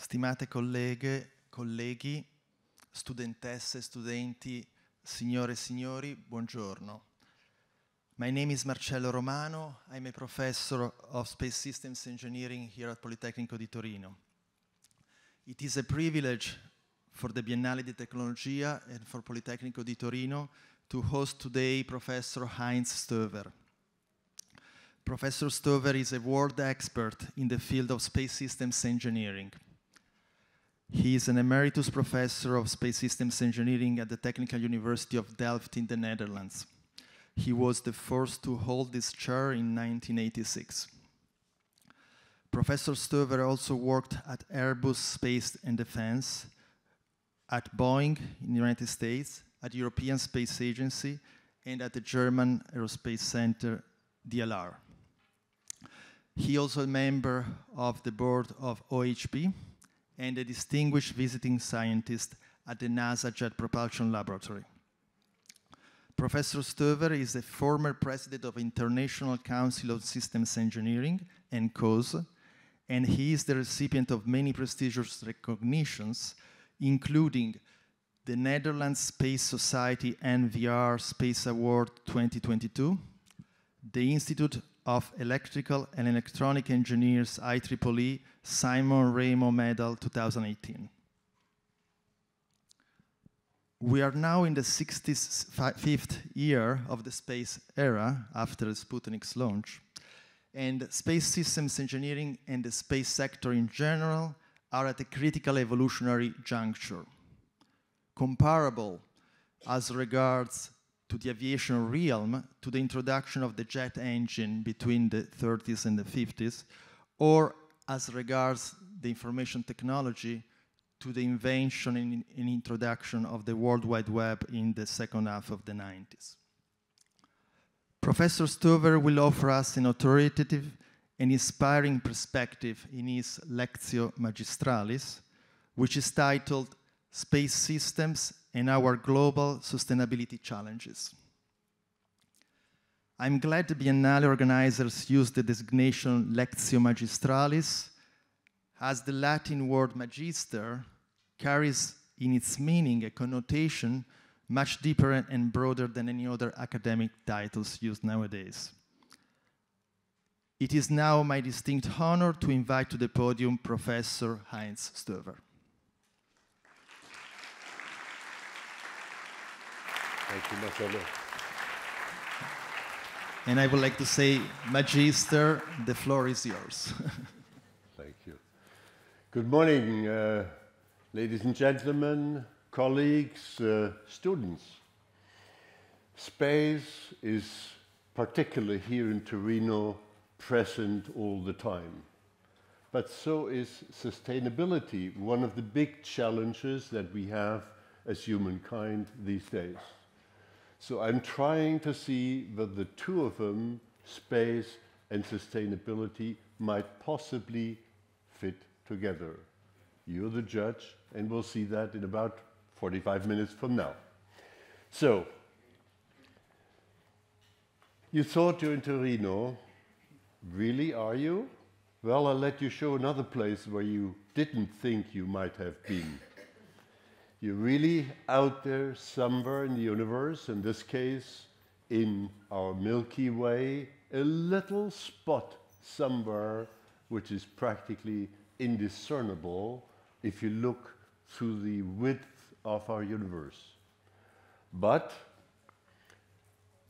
Stimate colleghe, colleghi, studentesse, studenti, signore e signori, buongiorno. My name is Marcello Romano. I'm a professor of Space Systems Engineering here at Politecnico di Torino. It is a privilege for the Biennale di Tecnologia and for Politecnico di Torino to host today Professor Heinz Stoewer. Professor Stoewer is a world expert in the field of space systems engineering. He is an emeritus professor of space systems engineering at the Technical University of Delft in the Netherlands. He was the first to hold this chair in 1986. Professor Stoewer also worked at Airbus Space and Defense, at Boeing in the United States, at the European Space Agency, and at the German Aerospace Center, DLR. He also a member of the board of OHB and a distinguished visiting scientist at the NASA Jet Propulsion Laboratory. Professor Stoewer is a former president of International Council of Systems Engineering, (NCOSE), and he is the recipient of many prestigious recognitions, including the Netherlands Space Society NVR Space Award 2022, the Institute of Electrical and Electronic Engineers IEEE Simon Ramo Medal 2018. We are now in the 65th year of the space era after Sputnik's launch, and space systems engineering and the space sector in general are at a critical evolutionary juncture. Comparable as regards to the aviation realm to the introduction of the jet engine between the 30s and the 50s, or as regards the information technology to the invention and introduction of the World Wide Web in the second half of the 90s. Professor Stoewer will offer us an authoritative and inspiring perspective in his Lectio Magistralis, which is titled Space Systems and Our Global Sustainability Challenges. I'm glad the Biennale organizers used the designation Lectio Magistralis, as the Latin word magister carries in its meaning a connotation much deeper and broader than any other academic titles used nowadays. It is now my distinct honor to invite to the podium Professor Heinz Stoewer. Thank you, Marcello. And I would like to say, Magister, the floor is yours. Thank you. Good morning, ladies and gentlemen, colleagues, students. Space is, particularly here in Torino, present all the time. But so is sustainability, one of the big challenges that we have as humankind these days. So I'm trying to see that the two of them, space and sustainability, might possibly fit together. You're the judge, and we'll see that in about 45 minutes from now. So, you thought you're in Torino. Really, are you? Well, I'll let you show another place where you didn't think you might have been. You're really out there somewhere in the universe, in this case, in our Milky Way, a little spot somewhere which is practically indiscernible if you look through the width of our universe. But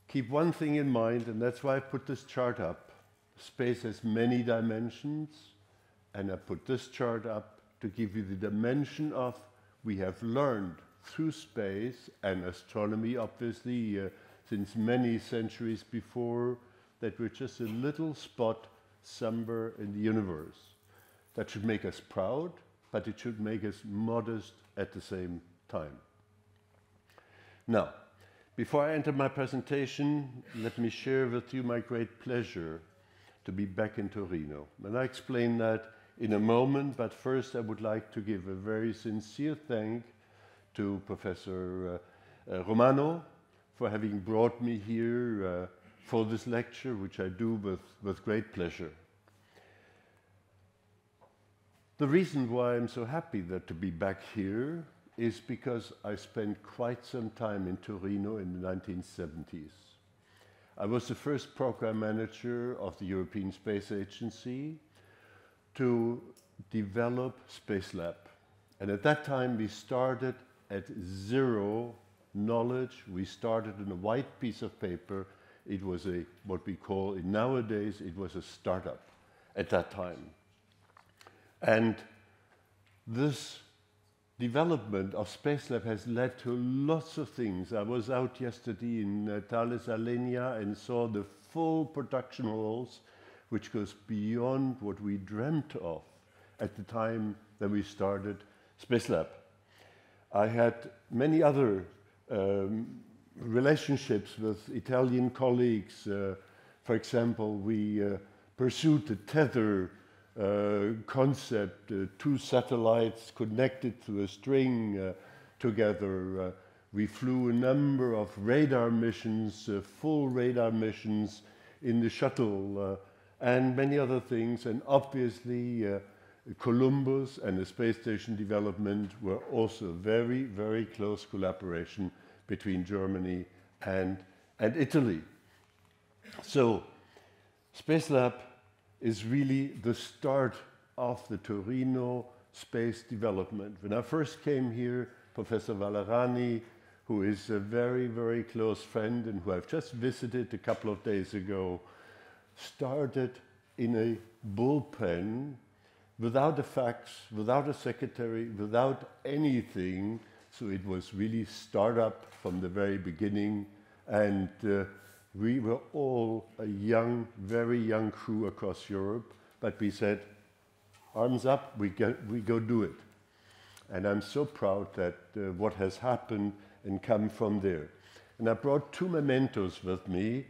keep one thing in mind, and that's why I put this chart up. Space has many dimensions, and I put this chart up to give you the dimension of we have learned through space and astronomy, obviously, since many centuries before, that we're just a little spot somewhere in the universe. That should make us proud, but it should make us modest at the same time. Now, before I enter my presentation, let me share with you my great pleasure to be back in Torino. And I explain that in a moment, but first I would like to give a very sincere thank to Professor Romano for having brought me here for this lecture, which I do with great pleasure. The reason why I'm so happy to be back here is because I spent quite some time in Torino in the 1970s. I was the first program manager of the European Space Agency to develop Space Lab. And at that time we started at zero knowledge. We started on a white piece of paper. It was what we call, nowadays, it was a startup at that time. And this development of Space Lab has led to lots of things. I was out yesterday in Thales Alenia and saw the full production halls, which goes beyond what we dreamt of at the time that we started Space Lab. I had many other relationships with Italian colleagues. For example, we pursued the tether concept, two satellites connected through a string together. We flew a number of radar missions, full radar missions in the shuttle, and many other things. And obviously, Columbus and the space station development were also very, very close collaboration between Germany and Italy. So, Space Lab is really the start of the Torino space development. When I first came here, Professor Valerani, who is a very, very close friend and who I've just visited a couple of days ago, started in a bullpen without a fax, without a secretary, without anything. So it was really startup from the very beginning. And we were all a young, very young crew across Europe, but we said, arms up, we go do it. And I'm so proud that what has happened and come from there. And I brought two mementos with me.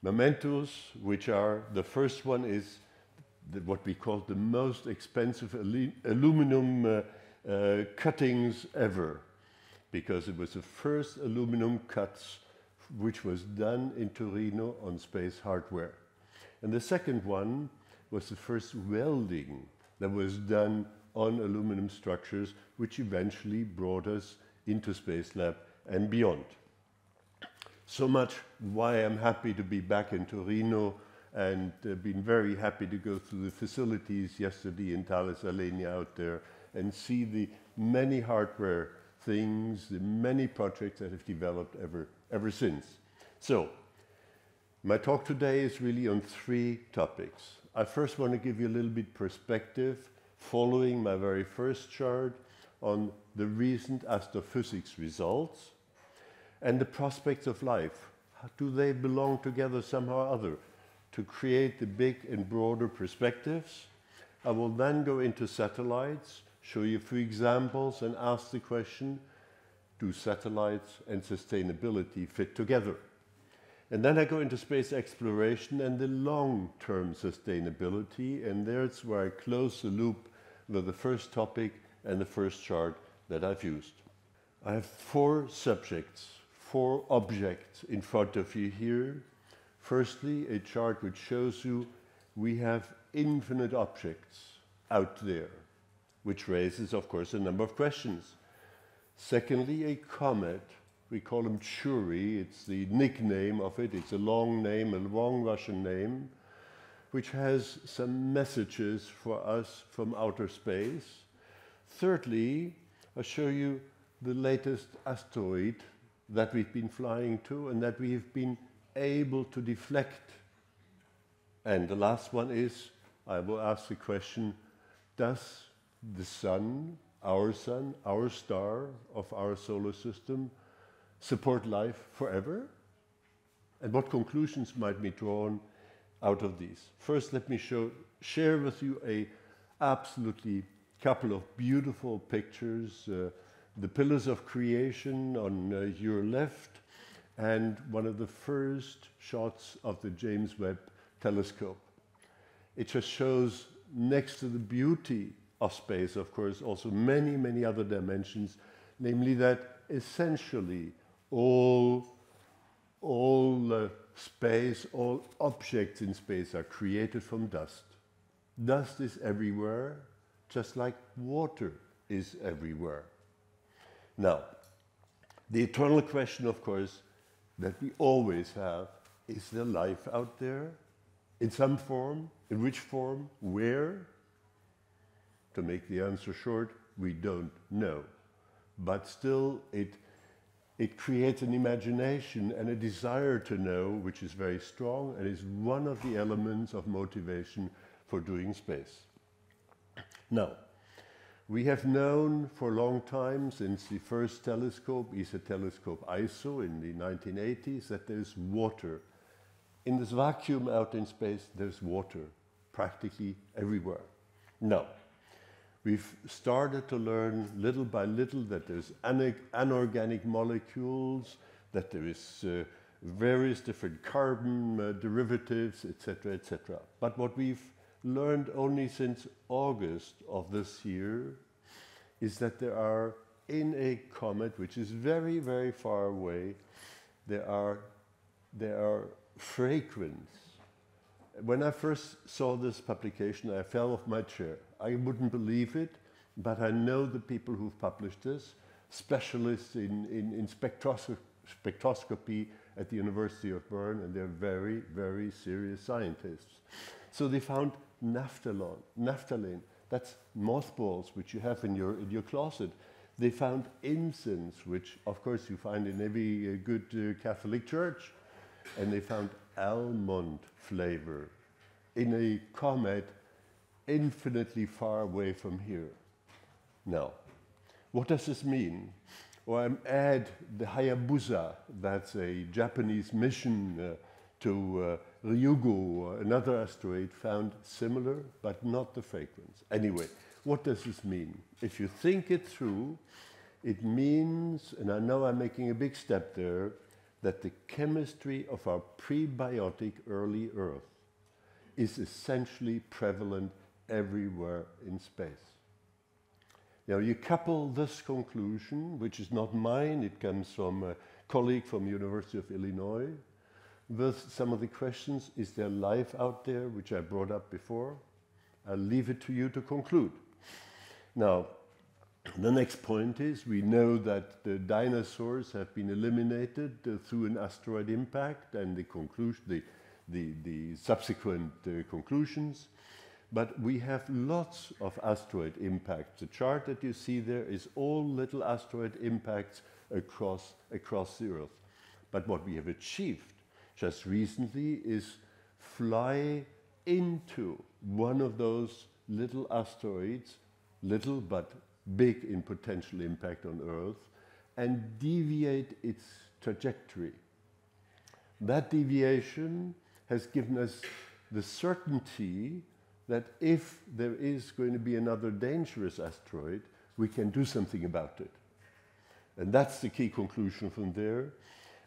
Mementos, which are, the first one is what we call the most expensive aluminum cuttings ever, because it was the first aluminum cuts which was done in Torino on space hardware. And the second one was the first welding that was done on aluminum structures, which eventually brought us into Space Lab and beyond. So much why I'm happy to be back in Torino and been very happy to go through the facilities yesterday in Thales Alenia out there and see the many hardware things, the many projects that have developed ever since. So, my talk today is really on three topics. I first want to give you a little bit perspective, following my very first chart on the recent astrophysics results and the prospects of life. How do they belong together somehow or other to create the big and broader perspectives? I will then go into satellites, show you a few examples and ask the question, do satellites and sustainability fit together? And then I go into space exploration and the long-term sustainability, and there's where I close the loop with the first topic and the first chart that I've used. I have four subjects, four objects in front of you here. Firstly, a chart which shows you we have infinite objects out there, which raises, of course, a number of questions. Secondly, a comet. We call him Chury. It's the nickname of it. It's a long name, a long Russian name, which has some messages for us from outer space. Thirdly, I'll show you the latest asteroid that we've been flying to and that we've been able to deflect. And the last one is, I will ask the question, does the sun, our star of our solar system, support life forever? And what conclusions might be drawn out of these? First, let me share with you a absolutely couple of beautiful pictures. The pillars of creation on your left, and one of the first shots of the James Webb telescope. It just shows, next to the beauty of space, of course, also many, many other dimensions, namely that essentially all space, all objects in space are created from dust. Dust is everywhere, just like water is everywhere. Now, the eternal question, of course, that we always have, is there life out there? In some form? In which form? Where? To make the answer short, we don't know. But still, it creates an imagination and a desire to know, which is very strong and is one of the elements of motivation for doing space. Now, we have known for a long time, since the first telescope, ESA telescope ISO in the 1980s, that there's water. In this vacuum out in space, there's water practically everywhere. Now, we've started to learn little by little that there's anorganic molecules, that there is various different carbon derivatives, etc., etc. But what we've learned only since August of this year is that there are, in a comet, which is very, very far away, there are fragments. When I first saw this publication, I fell off my chair. I wouldn't believe it, but I know the people who've published this, specialists in spectroscopy at the University of Bern, and they're very, very serious scientists. So they found naphthalene, that's mothballs which you have in your closet. They found incense, which of course you find in every good Catholic church, and they found almond flavor in a comet infinitely far away from here. Now, what does this mean? Well, add the Hayabusa, that's a Japanese mission to Ryugu, another asteroid, found similar, but not the fragrance. Anyway, what does this mean? If you think it through, it means, and I know I'm making a big step there, that the chemistry of our prebiotic early Earth is essentially prevalent everywhere in space. Now, you couple this conclusion, which is not mine, it comes from a colleague from University of Illinois, with some of the questions, is there life out there, which I brought up before? I'll leave it to you to conclude. Now, the next point is, we know that the dinosaurs have been eliminated through an asteroid impact and the subsequent conclusions. But we have lots of asteroid impacts. The chart that you see there is all little asteroid impacts across the Earth. But what we have achieved just recently is fly into one of those little asteroids, little but big in potential impact on Earth, and deviate its trajectory. That deviation has given us the certainty that if there is going to be another dangerous asteroid, we can do something about it. And that's the key conclusion from there.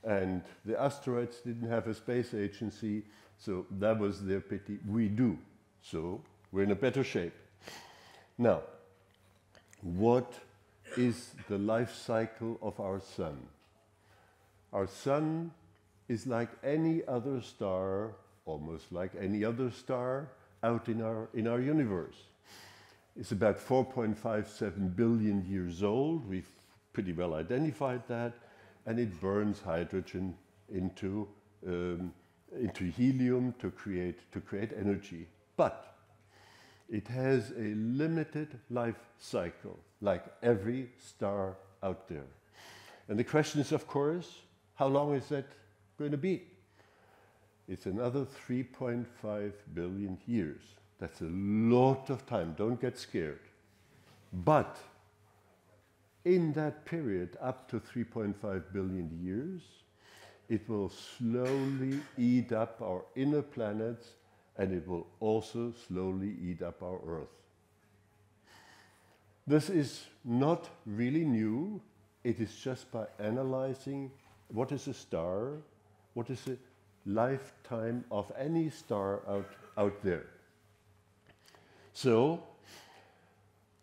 And the asteroids didn't have a space agency, so that was their pity. We do. So we're in a better shape. Now, what is the life cycle of our sun? Our sun is like any other star, almost like any other star, out in our universe. It's about 4.57 billion years old. We've pretty well identified that, and it burns hydrogen into helium to create energy. But it has a limited life cycle, like every star out there. And the question is, of course, how long is that going to be? It's another 3.5 billion years. That's a lot of time. Don't get scared. But in that period, up to 3.5 billion years, it will slowly eat up our inner planets, and it will also slowly eat up our Earth. This is not really new. It is just by analyzing what is a star, what is the lifetime of any star out there. So,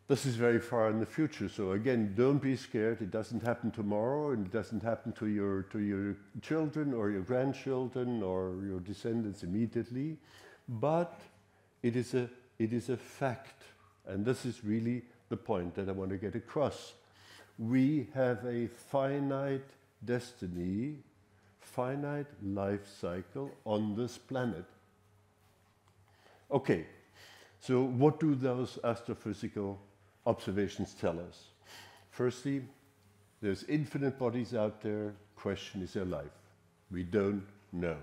this is very far in the future. So again, don't be scared. It doesn't happen tomorrow, and it doesn't happen to your children or your grandchildren or your descendants immediately. But it is a fact And this is really the point that I want to get across. We have a finite destiny, finite life cycle on this planet. Okay, so what do those astrophysical observations tell us? Firstly, there's infinite bodies out there. Question, is there life? We don't know.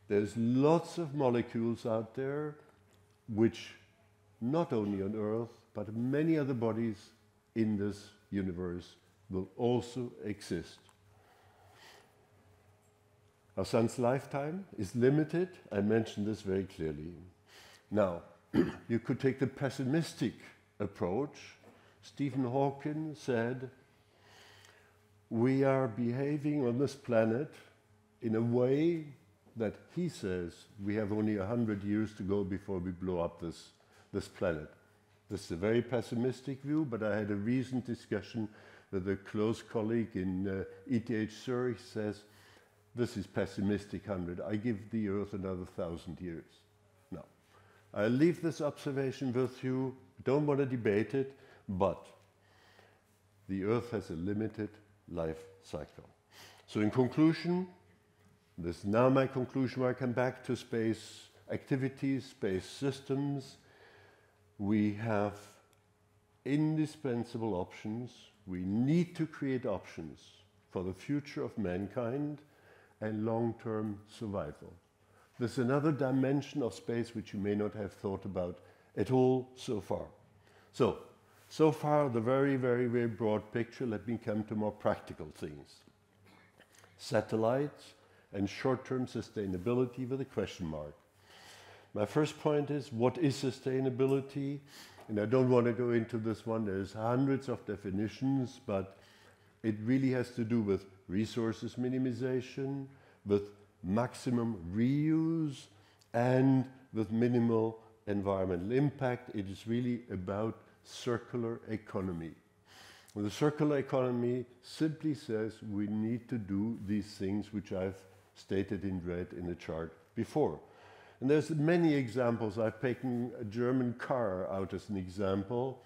There's lots of molecules out there which not only on Earth, but many other bodies in this universe will also exist. Our sun's lifetime is limited. I mentioned this very clearly. Now, you could take the pessimistic approach. Stephen Hawking said, we are behaving on this planet in a way that he says we have only 100 years to go before we blow up this planet. This is a very pessimistic view, but I had a recent discussion with a close colleague in ETH Zurich. Says, this is pessimistic 100. I give the Earth another 1,000 years. Now, I leave this observation with you. Don't want to debate it, but the Earth has a limited life cycle. So in conclusion, this is now my conclusion where I come back to space activities, space systems. We have indispensable options. We need to create options for the future of mankind and long-term survival. There's another dimension of space which you may not have thought about at all so far. So far, the very, very, very broad picture. Let me come to more practical things. Satellites and short-term sustainability with a question mark. My first point is, what is sustainability? And I don't want to go into this one. There's hundreds of definitions, but it really has to do with resources minimization, with maximum reuse, and with minimal environmental impact. It is really about circular economy. And the circular economy simply says we need to do these things which I've stated in red in the chart before. And there's many examples. I've taken a German car out as an example,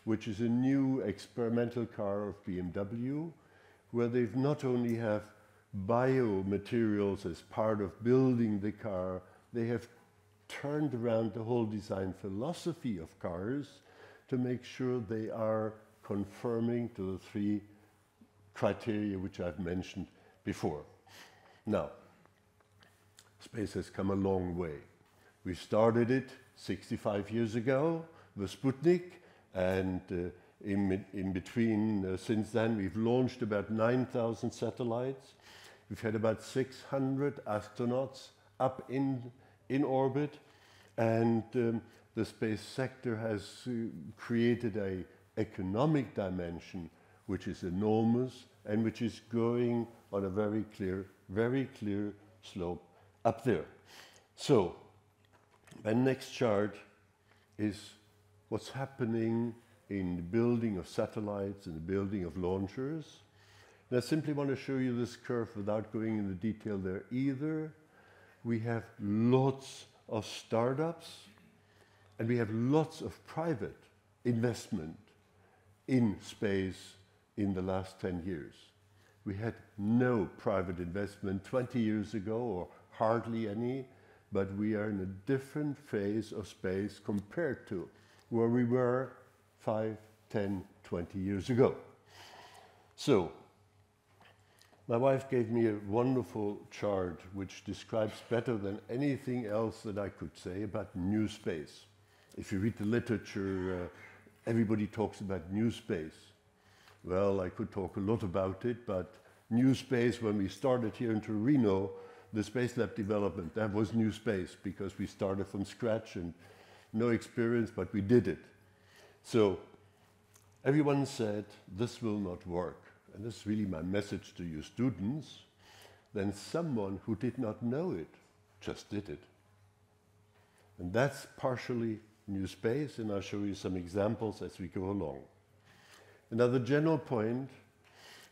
which is a new experimental car of BMW, where they've not only have biomaterials as part of building the car, they have turned around the whole design philosophy of cars to make sure they are conforming to the three criteria which I've mentioned before. Now, space has come a long way. We started it 65 years ago with Sputnik, and in between, since then, we've launched about 9,000 satellites. We've had about 600 astronauts up in orbit, and the space sector has created an economic dimension which is enormous and which is going on a very clear slope up there. So, my next chart is what's happening in the building of satellites and the building of launchers. And I simply want to show you this curve without going into detail there either. We have lots of startups and we have lots of private investment in space in the last 10 years. We had no private investment 20 years ago, or hardly any, but we are in a different phase of space compared to where we were 5, 10, 20 years ago. So, my wife gave me a wonderful chart which describes better than anything else that I could say about new space. If you read the literature, everybody talks about new space. Well, I could talk a lot about it, but new space, when we started here in Torino, the Space Lab development, that was new space because we started from scratch and no experience, but we did it. So everyone said, this will not work. And this is really my message to you students. Then someone who did not know it just did it. And that's partially new space, and I'll show you some examples as we go along. Another general point,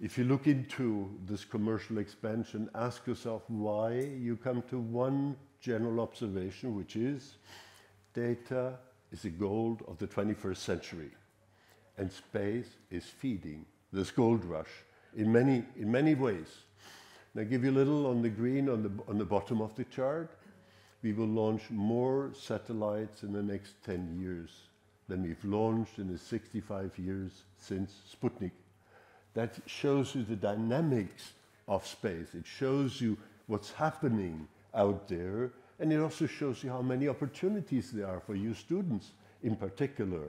if you look into this commercial expansion, ask yourself why. You come to one general observation, which is data is the gold of the 21st century. And space is feeding this gold rush in many ways. And I give you a little on the green on the bottom of the chart. We will launch more satellites in the next 10 years than we've launched in the 65 years since Sputnik. That shows you the dynamics of space. It shows you what's happening out there, and it also shows you how many opportunities there are for you students in particular.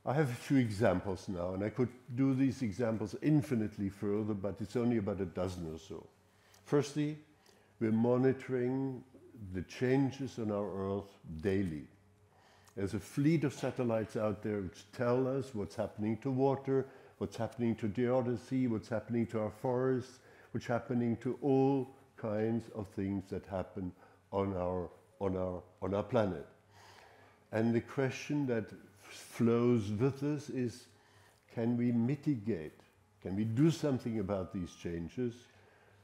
I have a few examples now, and I could do these examples infinitely further, but it's only about a dozen or so. Firstly, we're monitoring the changes on our Earth daily. There's a fleet of satellites out there which tell us what's happening to water, what's happening to geodesy, what's happening to our forests, what's happening to all kinds of things that happen on our planet. And the question that flows with this is, can we mitigate? Can we do something about these changes?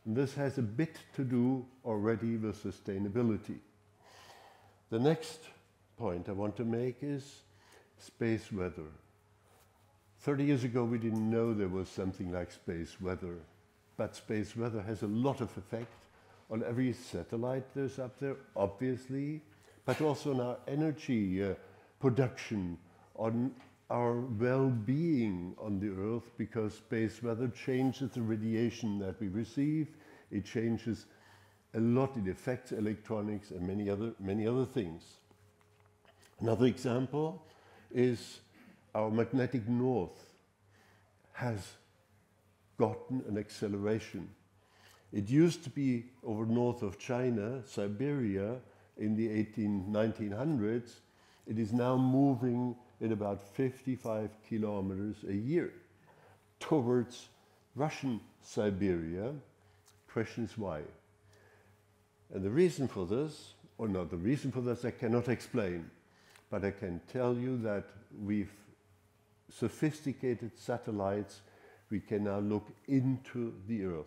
And this has a bit to do already with sustainability. The next point I want to make is space weather. 30 years ago, we didn't know there was something like space weather, but space weather has a lot of effect on every satellite there's up there, obviously, but also on our energy production, on our well-being on the Earth, because space weather changes the radiation that we receive. It changes a lot. It affects electronics and many other things. Another example is our magnetic north has gotten an acceleration. It used to be over north of China, Siberia, in the 1900s. It is now moving at about 55 kilometers a year towards Russian Siberia. Question is why? And the reason for this, or not the reason for this, I cannot explain. But I can tell you that we've sophisticated satellites. We can now look into the Earth.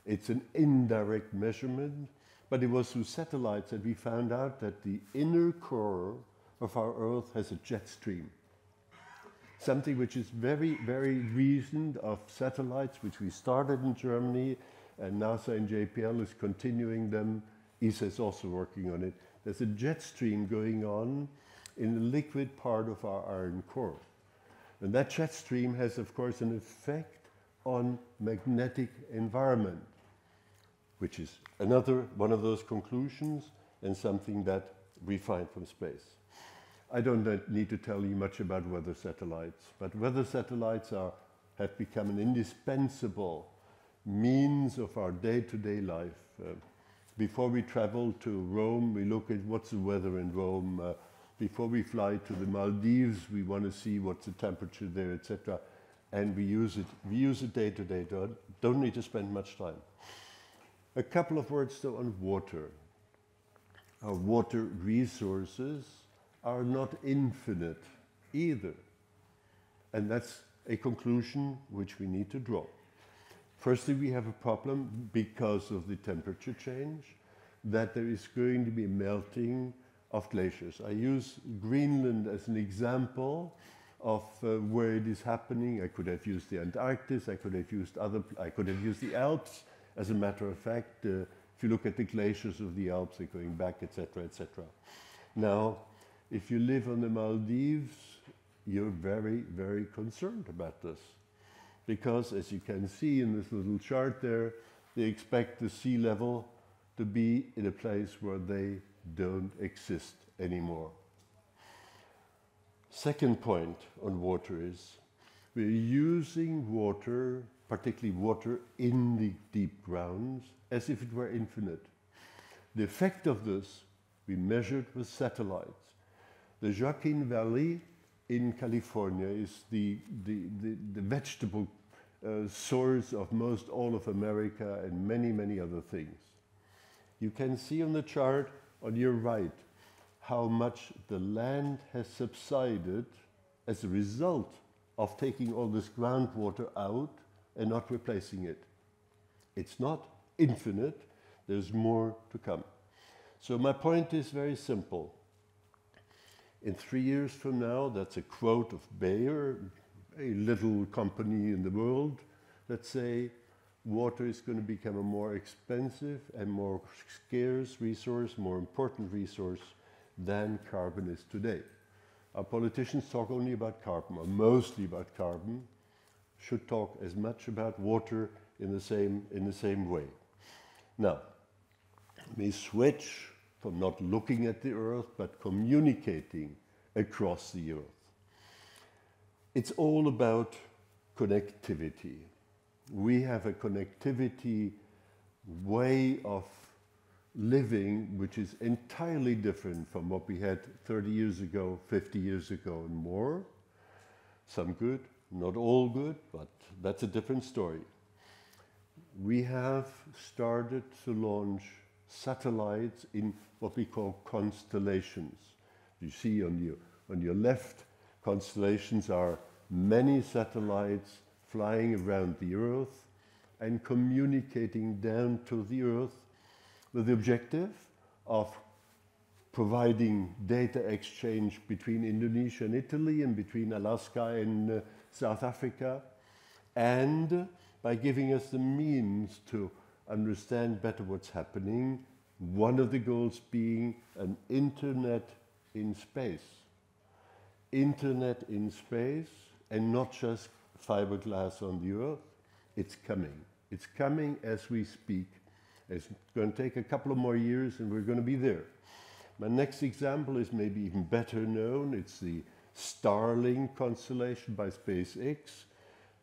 It's an indirect measurement, but it was through satellites that we found out that the inner core of our Earth has a jet stream. Something which is very, very recent of satellites, which we started in Germany, and NASA and JPL is continuing them. ESA is also working on it. There's a jet stream going on in the liquid part of our iron core. And that jet stream has, of course, an effect on magnetic environment, which is another one of those conclusions and something that we find from space. I don't need to tell you much about weather satellites, but weather satellites have become an indispensable means of our day-to-day life. Before we travel to Rome, we look at what's the weather in Rome. Before we fly to the Maldives, we want to see what's the temperature there, etc. And we use it. We use it day to day. Don't need to spend much time. A couple of words though on water. Our water resources are not infinite either. And that's a conclusion which we need to draw. Firstly, we have a problem because of the temperature change, that there is going to be melting of glaciers. I use Greenland as an example of where it is happening. I could have used the Antarctic, I could have used the Alps. As a matter of fact, if you look at the glaciers of the Alps, they're going back, etc., etc. Now, if you live on the Maldives, you're very, very concerned about this. Because, as you can see in this little chart there, they expect the sea level to be in a place where they don't exist anymore. Second point on water is we're using water, particularly water in the deep grounds, as if it were infinite. The effect of this we measured with satellites. The Joaquin Valley in California is the vegetable source of most all of America and many, many other things. You can see on the chart on your right how much the land has subsided as a result of taking all this groundwater out and not replacing it. It's not infinite, there's more to come. So my point is very simple. In 3 years from now, that's a quote of Bayer, a little company in the world, that say water is going to become a more expensive and more scarce resource, more important resource than carbon is today. Our politicians talk only about carbon, or mostly about carbon, should talk as much about water in the same way. Now, we switch from not looking at the earth, but communicating across the earth. It's all about connectivity. We have a connectivity way of living which is entirely different from what we had 30 years ago, 50 years ago and more. Some good, not all good, but that's a different story. We have started to launch satellites in what we call constellations. You see on your left, constellations are many satellites flying around the Earth and communicating down to the Earth with the objective of providing data exchange between Indonesia and Italy and between Alaska and South Africa, and by giving us the means to understand better what's happening, one of the goals being an internet in space. Internet in space, and not just fiberglass on the Earth. It's coming. It's coming as we speak. It's going to take a couple of more years and we're going to be there. My next example is maybe even better known. It's the Starlink constellation by SpaceX,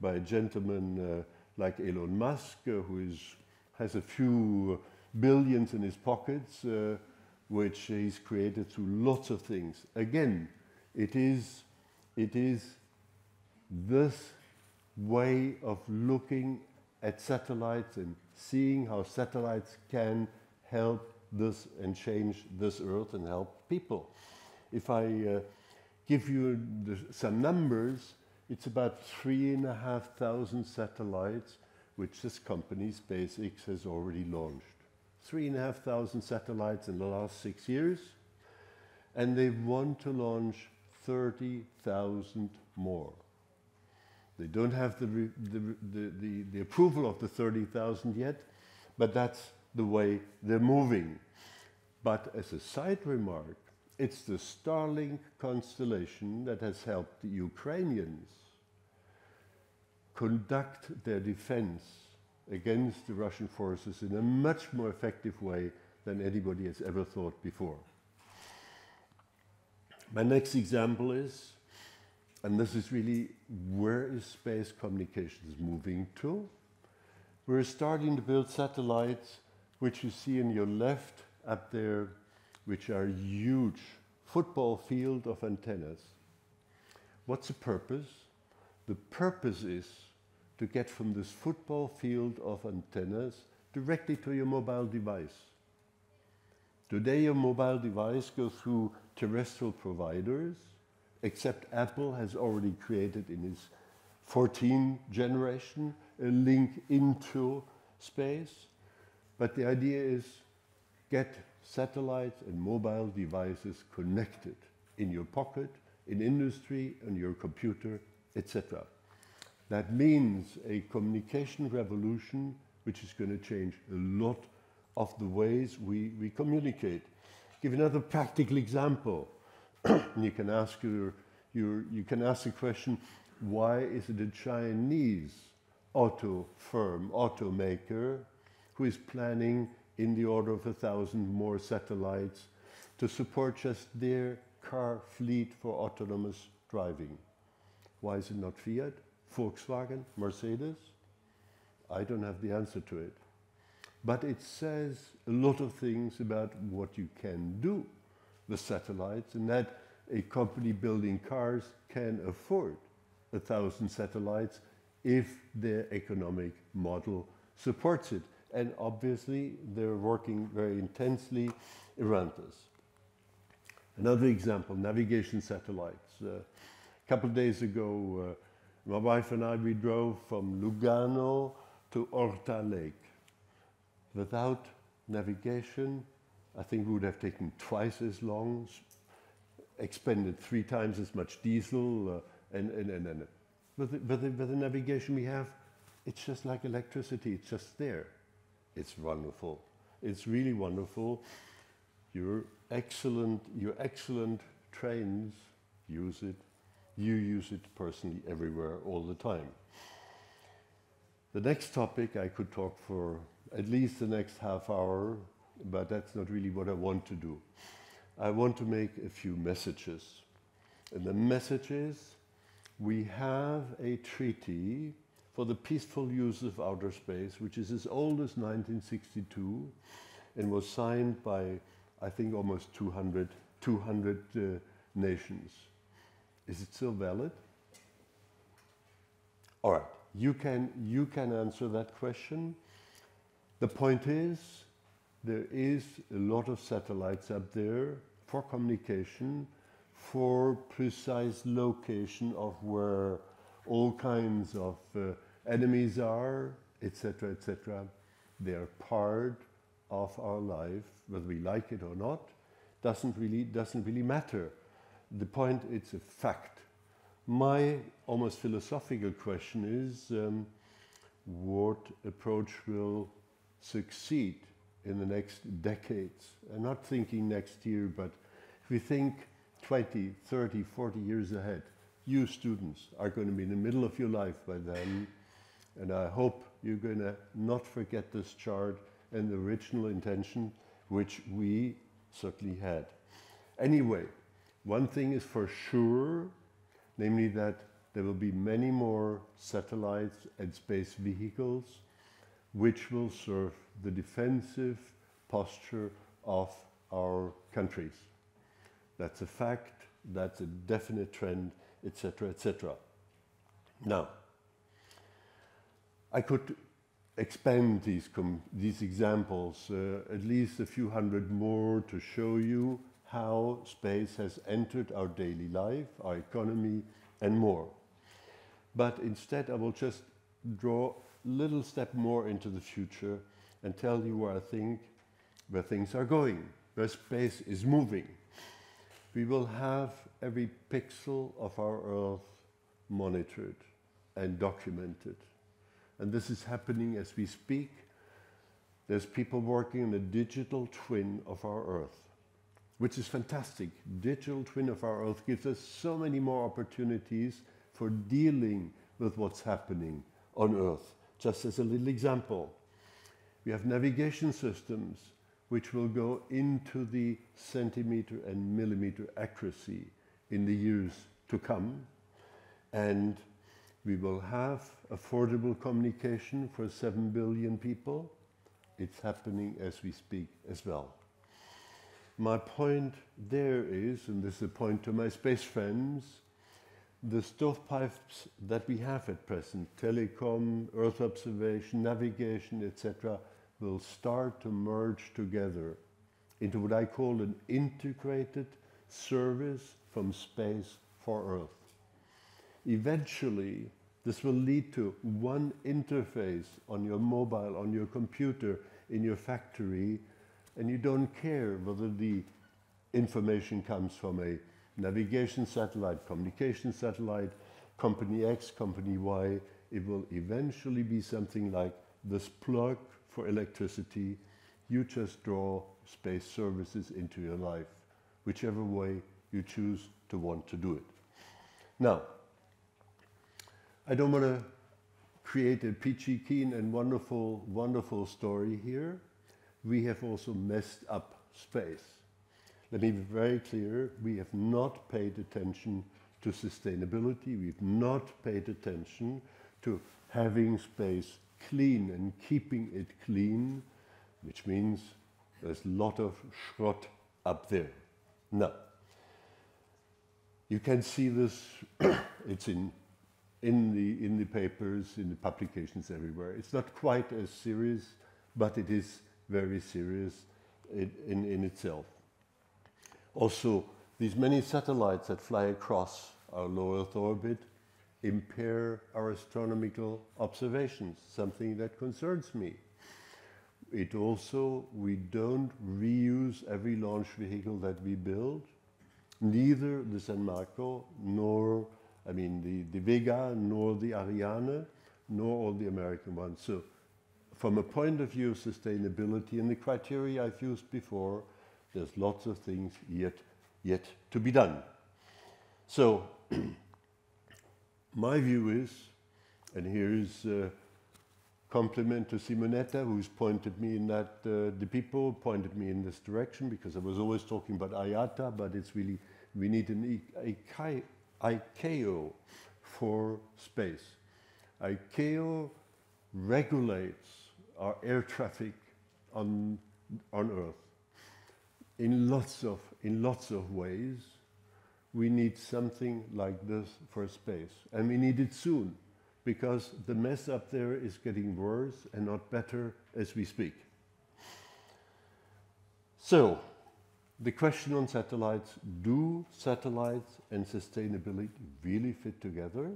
by a gentleman like Elon Musk, who has a few billions in his pockets, which he's created through lots of things. Again, it is this way of looking at satellites and seeing how satellites can help this and change this Earth and help people. If I give you some numbers, it's about 3,500 satellites which this company, SpaceX, has already launched. 3,500 satellites in the last 6 years, and they want to launch 30,000 more. They don't have the approval of the 30,000 yet, but that's the way they're moving. But as a side remark, it's the Starlink constellation that has helped the Ukrainians conduct their defense against the Russian forces in a much more effective way than anybody has ever thought before. My next example is, and this is really where is space communications moving to? We're starting to build satellites, which you see on your left up there, which are huge football field of antennas. What's the purpose? The purpose is to get from this football field of antennas directly to your mobile device. Today your mobile device goes through terrestrial providers, except Apple has already created in its 14th generation a link into space. But the idea is get satellites and mobile devices connected in your pocket, in industry, on your computer, etc. That means a communication revolution which is going to change a lot of the ways we communicate. Give another practical example. You can ask the question, why is it a Chinese auto firm, automaker, who is planning in the order of 1,000 more satellites to support just their car fleet for autonomous driving? Why is it not Fiat, Volkswagen, Mercedes? I don't have the answer to it. But it says a lot of things about what you can do with satellites, and that a company building cars can afford 1,000 satellites if their economic model supports it. And obviously, they're working very intensely around this. Another example, navigation satellites. A couple of days ago, my wife and I, we drove from Lugano to Orta Lake. Without navigation, I think it would have taken twice as long. expended 3 times as much diesel, and with the navigation we have, it's just like electricity, it's just there. It's wonderful. It's really wonderful. Your excellent trains use it. You use it personally everywhere, all the time. The next topic, I could talk for at least the next half hour, but that's not really what I want to do. I want to make a few messages. And the message is, we have a treaty for the peaceful use of outer space, which is as old as 1962 and was signed by, I think, almost 200 nations. Is it still valid? All right, you can answer that question. The point is, there is a lot of satellites up there for communication, for precise location of where all kinds of enemies are, etc., etc. They are part of our life, whether we like it or not, doesn't really matter. The point, it's a fact. My almost philosophical question is, what approach will succeed in the next decades? I'm not thinking next year, but if we think 20, 30, 40 years ahead, you students are going to be in the middle of your life by then, and I hope you're going to not forget this chart and the original intention which we certainly had. Anyway, one thing is for sure, namely that there will be many more satellites and space vehicles which will serve the defensive posture of our countries. That's a fact, that's a definite trend, etc., etc. Now, I could expand these examples, at least a few hundred more, to show you how space has entered our daily life, our economy, and more. But instead, I will just draw a little step more into the future and tell you where I think where things are going, where space is moving. We will have every pixel of our Earth monitored and documented. And this is happening as we speak. There's people working on a digital twin of our Earth, which is fantastic. Digital twin of our Earth gives us so many more opportunities for dealing with what's happening on Earth. Just as a little example, we have navigation systems which will go into the centimeter and millimeter accuracy in the years to come. And we will have affordable communication for 7 billion people. It's happening as we speak as well. My point there is, and this is a point to my space friends, the stovepipes that we have at present, telecom, Earth observation, navigation, etc., will start to merge together into what I call an integrated service from space for Earth. Eventually, this will lead to one interface on your mobile, on your computer, in your factory, and you don't care whether the information comes from a navigation satellite, communication satellite, company X, company Y. It will eventually be something like this plug for electricity. You just draw space services into your life, whichever way you choose to want to do it. Now, I don't want to create a peachy keen and wonderful, wonderful story here. We have also messed up space. Let me be very clear, we have not paid attention to sustainability, we've not paid attention to having space clean and keeping it clean, which means there's a lot of schrott up there. Now, you can see this, it's in the papers, in the publications everywhere. It's not quite as serious, but it is very serious in itself. Also, these many satellites that fly across our low Earth orbit impair our astronomical observations, something that concerns me. It also, we don't reuse every launch vehicle that we build. neither the San Marco, nor, I mean, the Vega, nor the Ariane, nor all the American ones. So from a point of view of sustainability and the criteria I've used before, there's lots of things yet to be done. So my view is, and here is a compliment to Simonetta, who's pointed me in that, the people pointed me in this direction, because I was always talking about IATA, but it's really, we need an ICAO for space. ICAO regulates our air traffic on Earth in lots of ways. We need something like this for space, and we need it soon, because the mess up there is getting worse and not better as we speak. So, the question on satellites: do satellites and sustainability really fit together?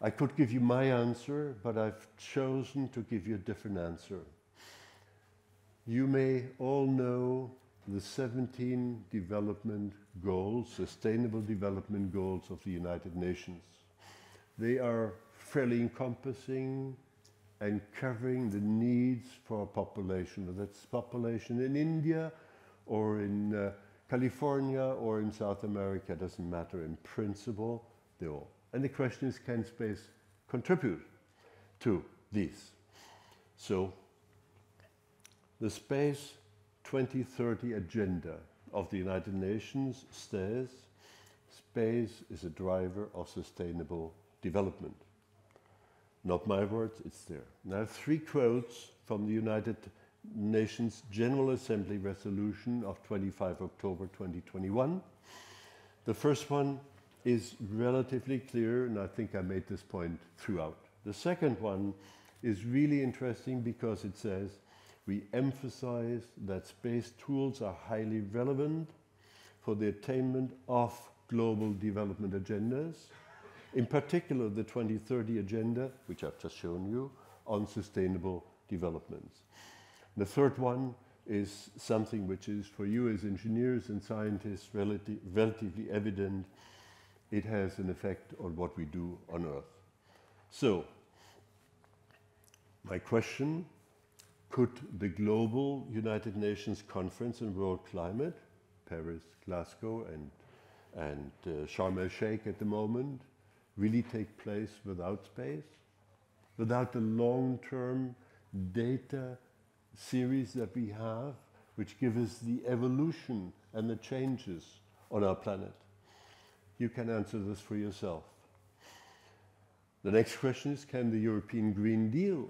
I could give you my answer, but I've chosen to give you a different answer. You may all know the 17 development goals, sustainable development goals of the United Nations. They are fairly encompassing and covering the needs for a population. That's population in India or in California or in South America, doesn't matter. In principle, they all. And the question is, can space contribute to these? So, the Space 2030 agenda of the United Nations says space is a driver of sustainable development. Not my words, it's there. Now, 3 quotes from the United Nations General Assembly resolution of 25 October 2021. The first one is relatively clear, and I think I made this point throughout. The second one is really interesting because it says, we emphasize that space tools are highly relevant for the attainment of global development agendas, in particular the 2030 agenda, which I've just shown you, on sustainable developments. The third one is something which is for you as engineers and scientists relatively evident. It has an effect on what we do on Earth. So, my question: could the global United Nations Conference on World Climate, Paris, Glasgow, and Sharm el-Sheikh at the moment, really take place without space? Without the long-term data series that we have, which give us the evolution and the changes on our planet? You can answer this for yourself. The next question is, can the European Green Deal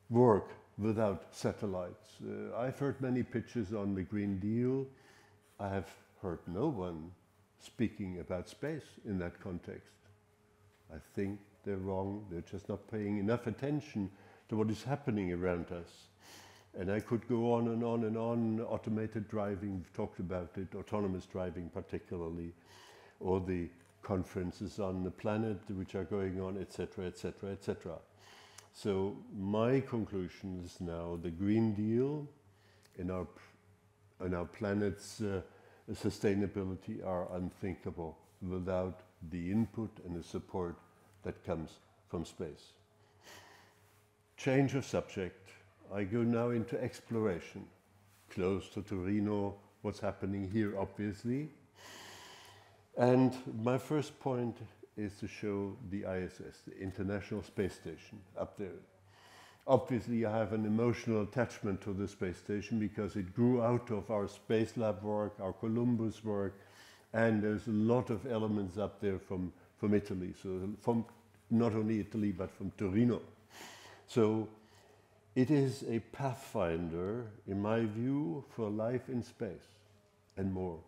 work without satellites? I've heard many pitches on the Green Deal. I have heard no one speaking about space in that context. I think they're wrong. They're just not paying enough attention to what is happening around us. And I could go on and on and on. Automated driving, we've talked about it, autonomous driving particularly, or the conferences on the planet which are going on, etc., etc., etc. So my conclusion is now the Green Deal and our planet's sustainability are unthinkable without the input and the support that comes from space. Change of subject. I go now into exploration. Close to Torino, what's happening here, obviously. And my first point is to show the ISS, the International Space Station, up there. Obviously, I have an emotional attachment to the space station because it grew out of our Space Lab work, our Columbus work, and there's a lot of elements up there from Italy, so from not only Italy, but from Torino. So it is a pathfinder, in my view, for life in space and more.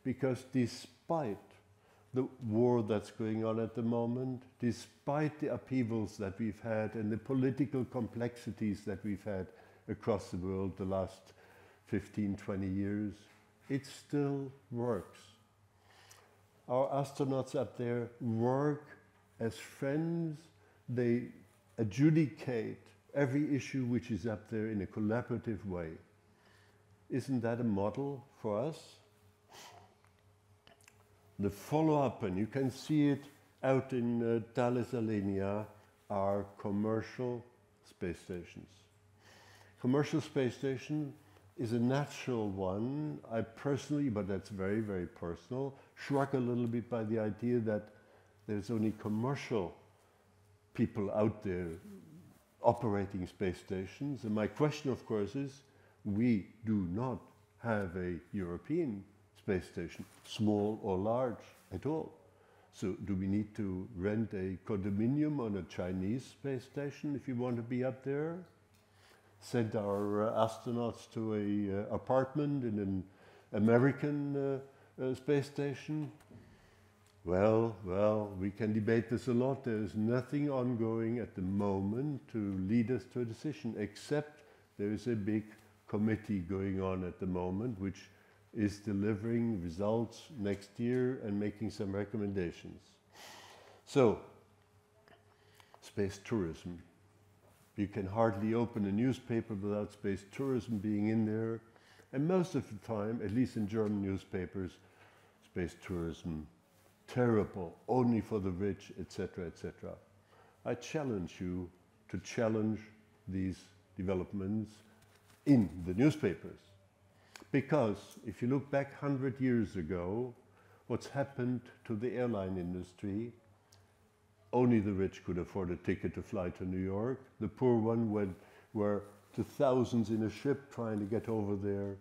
Because despite the war that's going on at the moment, despite the upheavals that we've had and the political complexities that we've had across the world the last 15, 20 years, it still works. Our astronauts up there work as friends. They adjudicate every issue which is up there in a collaborative way. Isn't that a model for us? The follow-up, and you can see it out in Thales Alenia, are commercial space stations. Commercial space station is a natural one. I personally, but that's very, very personal, shrug a little bit by the idea that there's only commercial people out there operating space stations. And my question, of course, is we do not have a European space station, small or large, at all. So do we need to rent a condominium on a Chinese space station if you want to be up there? Send our astronauts to an apartment in an American space station? Well, we can debate this a lot. There is nothing ongoing at the moment to lead us to a decision, except there is a big committee going on at the moment, which is delivering results next year and making some recommendations. So, space tourism. You can hardly open a newspaper without space tourism being in there. And most of the time, at least in German newspapers, space tourism, terrible, only for the rich, etc., etc. I challenge you to challenge these developments in the newspapers. Because if you look back 100 years ago, what's happened to the airline industry, only the rich could afford a ticket to fly to New York. The poor one were to thousands in a ship trying to get over there.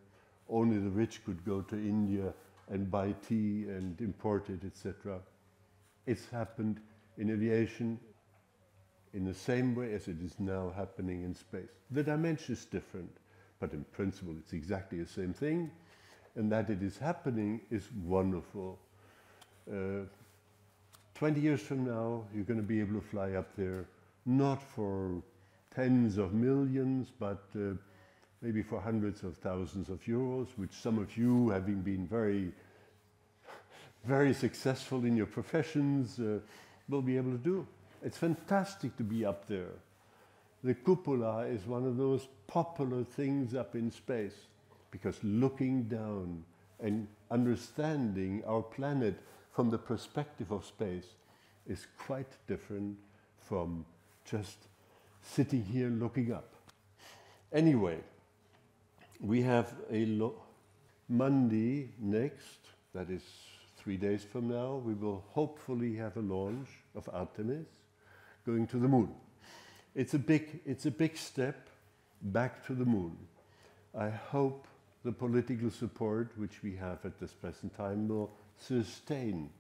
Only the rich could go to India and buy tea and import it, etc. It's happened in aviation in the same way as it is now happening in space. The dimension is different, but in principle it's exactly the same thing, and that it is happening is wonderful. 20 years from now, you're going to be able to fly up there, not for tens of millions, but maybe for hundreds of thousands of euros, which some of you, having been very, very successful in your professions, will be able to do. It's fantastic to be up there. The cupola is one of those popular things up in space, because looking down and understanding our planet from the perspective of space is quite different from just sitting here looking up. Anyway, we have a Monday next, that is 3 days from now, we will hopefully have a launch of Artemis going to the moon. It's a big step back to the moon. I hope the political support which we have at this present time will sustain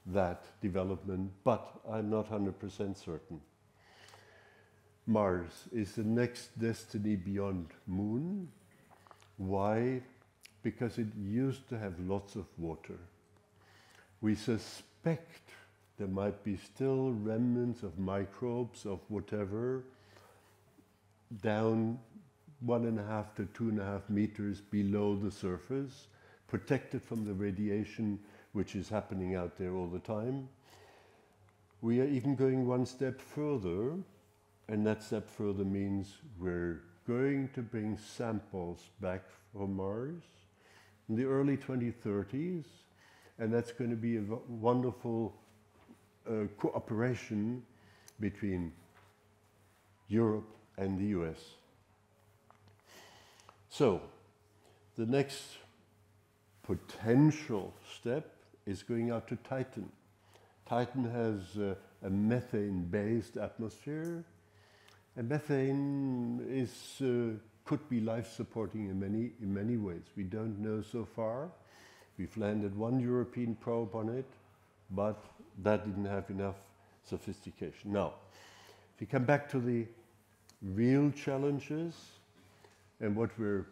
that development, but I'm not 100% certain. Mars is the next destiny beyond moon. Why? Because it used to have lots of water. We suspect there might be still remnants of microbes of whatever down 1.5 to 2.5 meters below the surface, protected from the radiation which is happening out there all the time. We are even going one step further, and that step further means we're going to bring samples back from Mars in the early 2030s, and that's going to be a wonderful cooperation between Europe and the US. So, the next potential step is going out to Titan. Titan has a methane-based atmosphere, and methane is, could be life-supporting in many ways. We don't know so far. We've landed one European probe on it, but that didn't have enough sophistication. Now, if you come back to the real challenges and what we're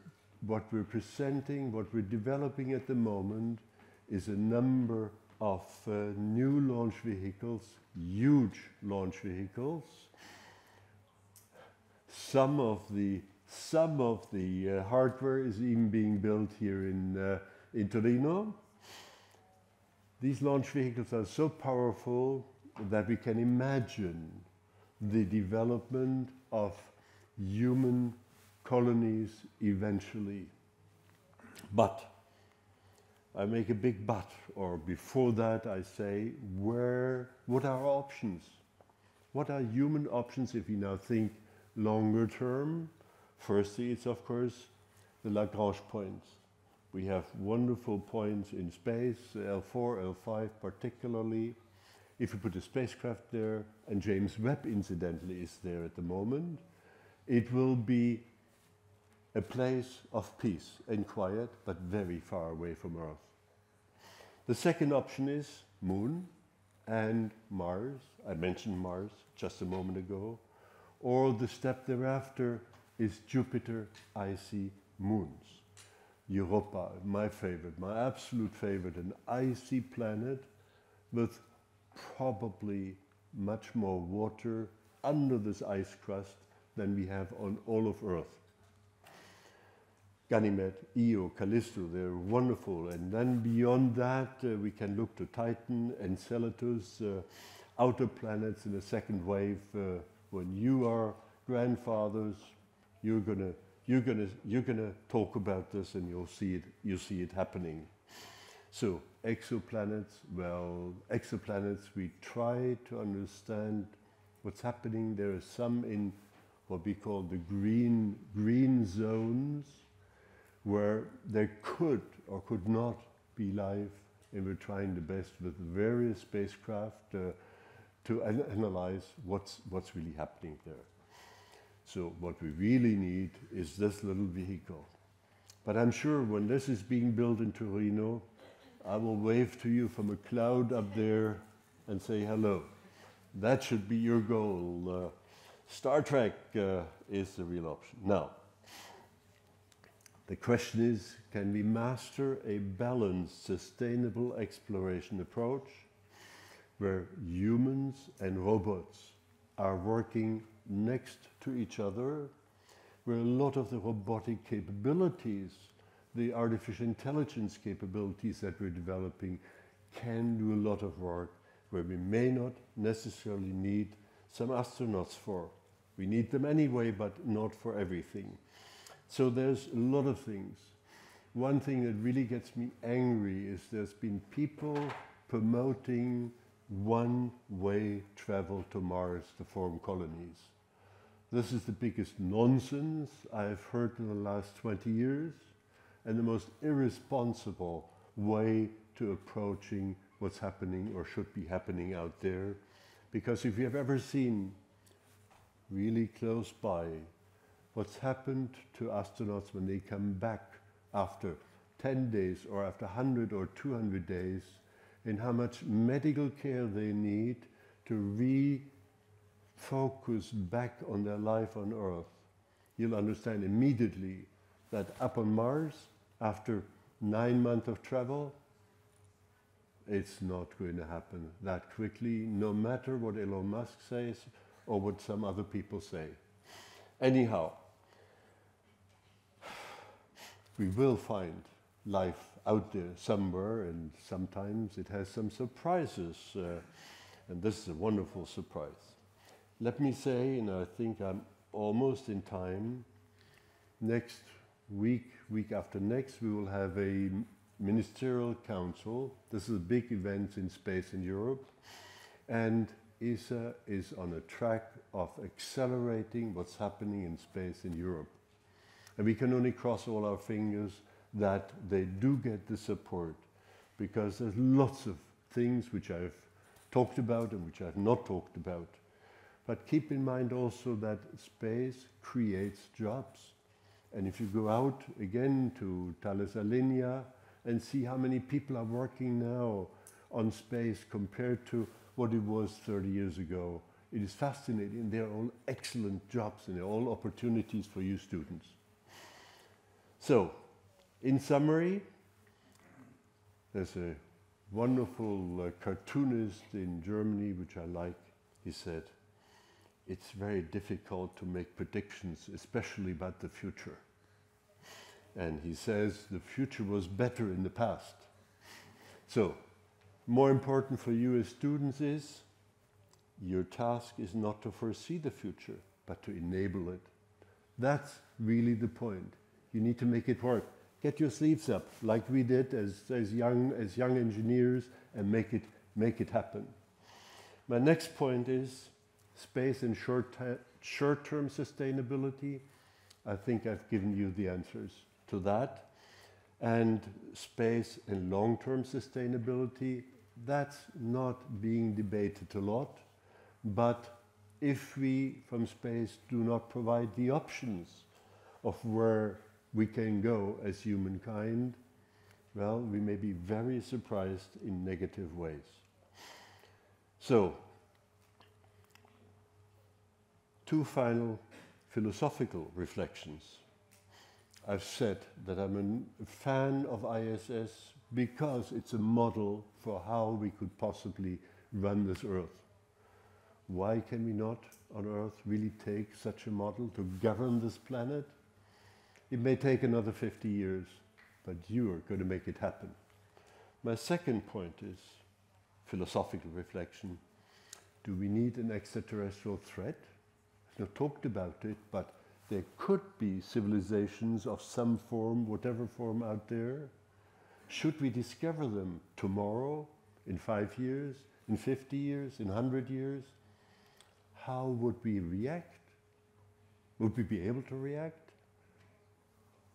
presenting, what we're developing at the moment is a number of new launch vehicles, huge launch vehicles. Some of the hardware is even being built here in Torino. These launch vehicles are so powerful that we can imagine the development of human colonies eventually. But I make a big but, or before that I say, what are our options? What are human options if we now think longer term? Firstly, it's of course the Lagrange points. We have wonderful points in space, L4, L5 particularly. If you put a spacecraft there, and James Webb incidentally is there at the moment, it will be a place of peace and quiet, but very far away from Earth. The second option is Moon and Mars. I mentioned Mars just a moment ago. Or the step thereafter is Jupiter, icy moons. Europa, my favorite, my absolute favorite, an icy planet with probably much more water under this ice crust than we have on all of Earth. Ganymede, Io, Callisto, they're wonderful. And then beyond that, we can look to Titan, Enceladus, outer planets in a second wave. When you are grandfathers, you're gonna talk about this, and you'll see it happening. So exoplanets, well, exoplanets, we try to understand what's happening. There are some in what we call the green zones, where there could or could not be life, and we're trying the best with various spacecraft to analyze what's really happening there. So what we really need is this little vehicle. But I'm sure when this is being built in Torino, I will wave to you from a cloud up there and say hello. That should be your goal. Star Trek is the real option. Now, the question is, can we master a balanced, sustainable exploration approach where humans and robots are working next to each other, where a lot of the robotic capabilities, the artificial intelligence capabilities that we're developing can do a lot of work where we may not necessarily need some astronauts for. We need them anyway, but not for everything. So there's a lot of things. One thing that really gets me angry is there's been people promoting one-way travel to Mars to form colonies. This is the biggest nonsense I've heard in the last 20 years, and the most irresponsible way to approaching what's happening or should be happening out there. Because if you have ever seen really close by what's happened to astronauts when they come back after 10 days or after 100 or 200 days, and how much medical care they need to refocus back on their life on Earth, you'll understand immediately that up on Mars, after 9 months of travel, it's not going to happen that quickly, no matter what Elon Musk says or what some other people say. Anyhow, we will find life out there somewhere, and sometimes it has some surprises, and this is a wonderful surprise. Let me say, and I think I'm almost in time, next week, week after next, we will have a ministerial council. This is a big event in space in Europe, and ESA is on a track of accelerating what's happening in space in Europe. And we can only cross all our fingers that they do get the support, because there's lots of things which I've talked about and which I've not talked about. But keep in mind also that space creates jobs. And if you go out again to Thales Alenia and see how many people are working now on space compared to what it was 30 years ago, it is fascinating. They're all excellent jobs, and they're all opportunities for you students. So, in summary, there's a wonderful cartoonist in Germany, which I like. He said, it's very difficult to make predictions, especially about the future. And he says the future was better in the past. So, more important for you as students is, your task is not to foresee the future, but to enable it. That's really the point. You need to make it work. get your sleeves up, like we did as young engineers, and make it happen. My next point is space and short-term sustainability. I think I've given you the answers to that. And space and long-term sustainability, that's not being debated a lot. But if we, from space, do not provide the options of where we can go as humankind, well, we may be very surprised in negative ways. So, two final philosophical reflections. I've said that I'm a fan of ISS because it's a model for how we could possibly run this Earth. Why can we not, on Earth, really take such a model to govern this planet? It may take another 50 years, but you are going to make it happen. My second point is philosophical reflection. Do we need an extraterrestrial threat? I've not talked about it, but there could be civilizations of some form, whatever form out there. Should we discover them tomorrow, in 5 years, in 50 years, in 100 years? How would we react? Would we be able to react?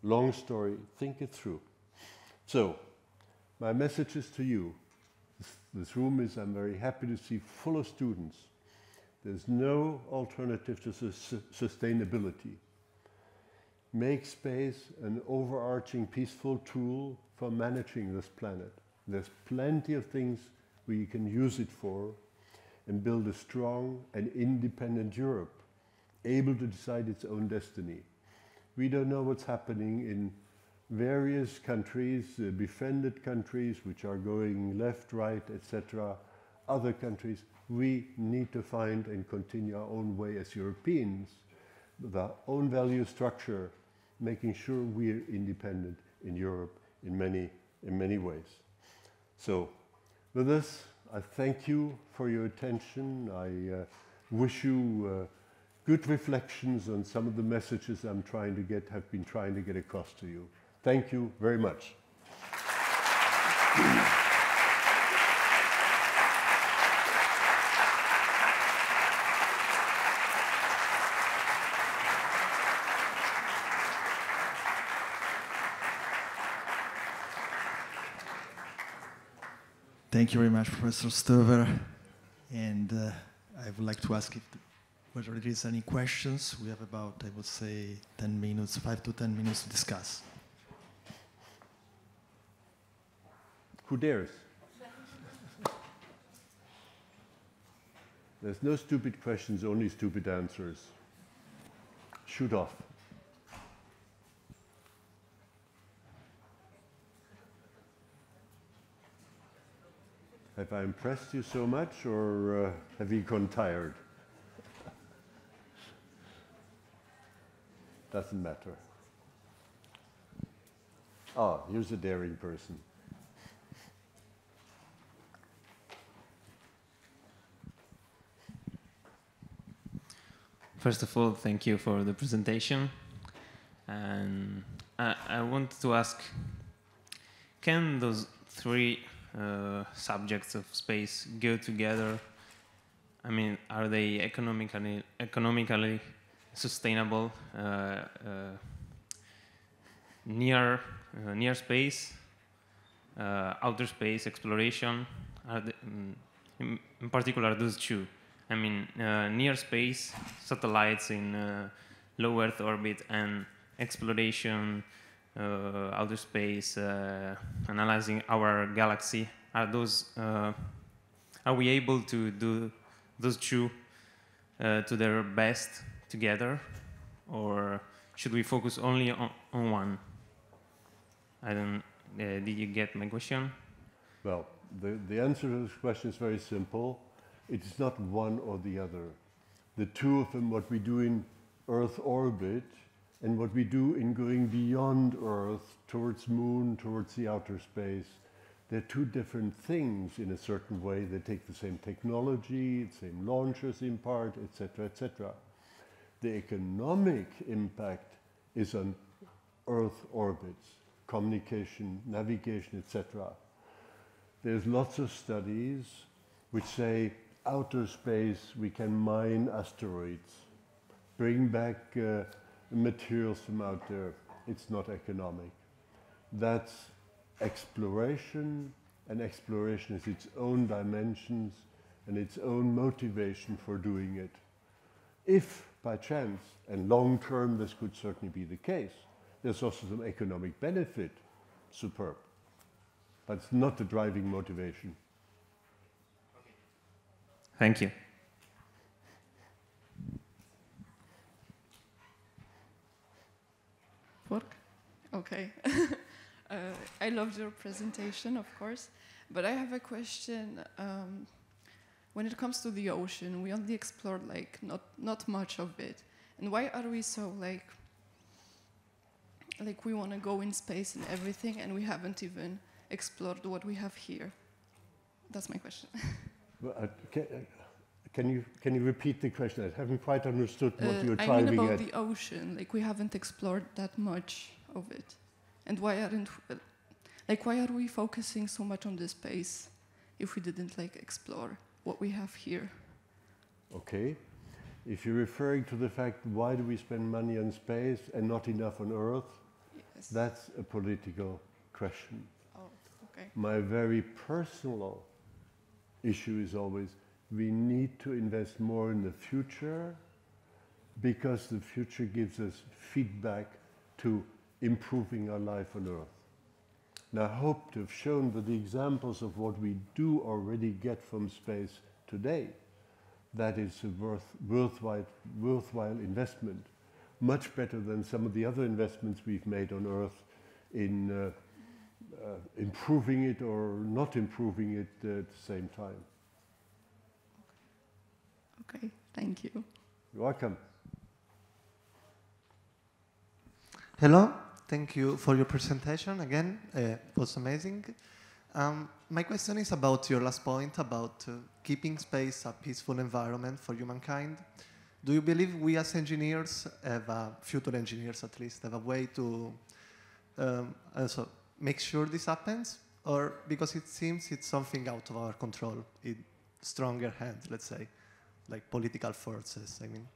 Long story, think it through. So, my message is to you. This room is, I'm very happy to see, full of students. There's no alternative to sustainability. Make space an overarching, peaceful tool for managing this planet. There's plenty of things we can use it for, and build a strong and independent Europe, able to decide its own destiny. We don't know what's happening in various countries, befriended countries which are going left, right, etc. Other countries, we need to find and continue our own way as Europeans, with our own value structure, making sure we're independent in Europe in many ways. So, with this, I thank you for your attention. I wish you good reflections on some of the messages have been trying to get across to you. Thank you very much. Thank you very much, Professor Stoewer. And I would like to ask whether there is any questions. We have about, I would say, 10 minutes, 5 to 10 minutes to discuss. Who dares? There's no stupid questions, only stupid answers. Shoot off. Have I impressed you so much, or have you gone tired? Doesn't matter. Ah, here's a daring person. First of all, thank you for the presentation. And I want to ask, can those three subjects of space go together? I mean, are they economically sustainable, near space, outer space exploration? Are they, in particular, those two. I mean, near space, satellites in low Earth orbit, and exploration, outer space, analyzing our galaxy. Are we able to do those two to their best together, or should we focus only on one? I don't. Did you get my question? Well, the answer to this question is very simple. It is not one or the other. The two of them, what we do in Earth orbit and what we do in going beyond Earth towards Moon, towards the outer space, they're two different things in a certain way. They take the same technology, the same launchers in part, etc., etc. The economic impact is on Earth orbits. communication, navigation, etc. There's lots of studies which say outer space we can mine asteroids, bring back materials from out there. It's not economic. That's exploration, and exploration has its own dimensions and its own motivation for doing it. If, by chance, and long term this could certainly be the case, there's also some economic benefit, superb. But it's not the driving motivation. Thank you. Work? Okay. I loved your presentation, of course, but I have a question. When it comes to the ocean, we only explored like not much of it, and why are we so like we want to go in space and everything, and we haven't even explored what we have here? That's my question. Well, can you repeat the question? I haven't quite understood what you're I trying to mean get. about the ocean. Like we haven't explored that much of it, and why are we focusing so much on the space if we didn't like explore what we have here? Okay. If you're referring to the fact why do we spend money on space and not enough on Earth, Yes. that's a political question. Oh, okay. My very personal issue is always we need to invest more in the future because the future gives us feedback to improving our life on Earth. And I hope to have shown that the examples of what we do already get from space today, that is a worthwhile investment, much better than some of the other investments we've made on Earth in improving it or not improving it at the same time. Okay, thank you. You're welcome. Hello, thank you for your presentation again. It was amazing. My question is about your last point about keeping space a peaceful environment for humankind. Do you believe we as engineers, future engineers at least, have a way to also make sure this happens? Or because it seems it's something out of our control, in stronger hands, let's say, like political forces, I mean.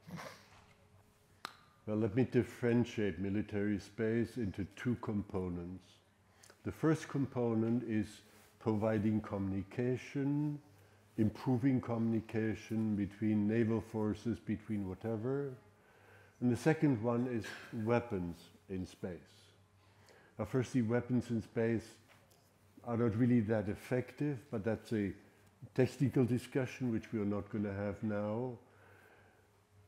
Well, let me differentiate military space into two components. The first component is providing communication, improving communication between naval forces, between whatever. And the second one is weapons in space. Now, firstly, weapons in space are not really that effective, but that's a technical discussion which we are not going to have now.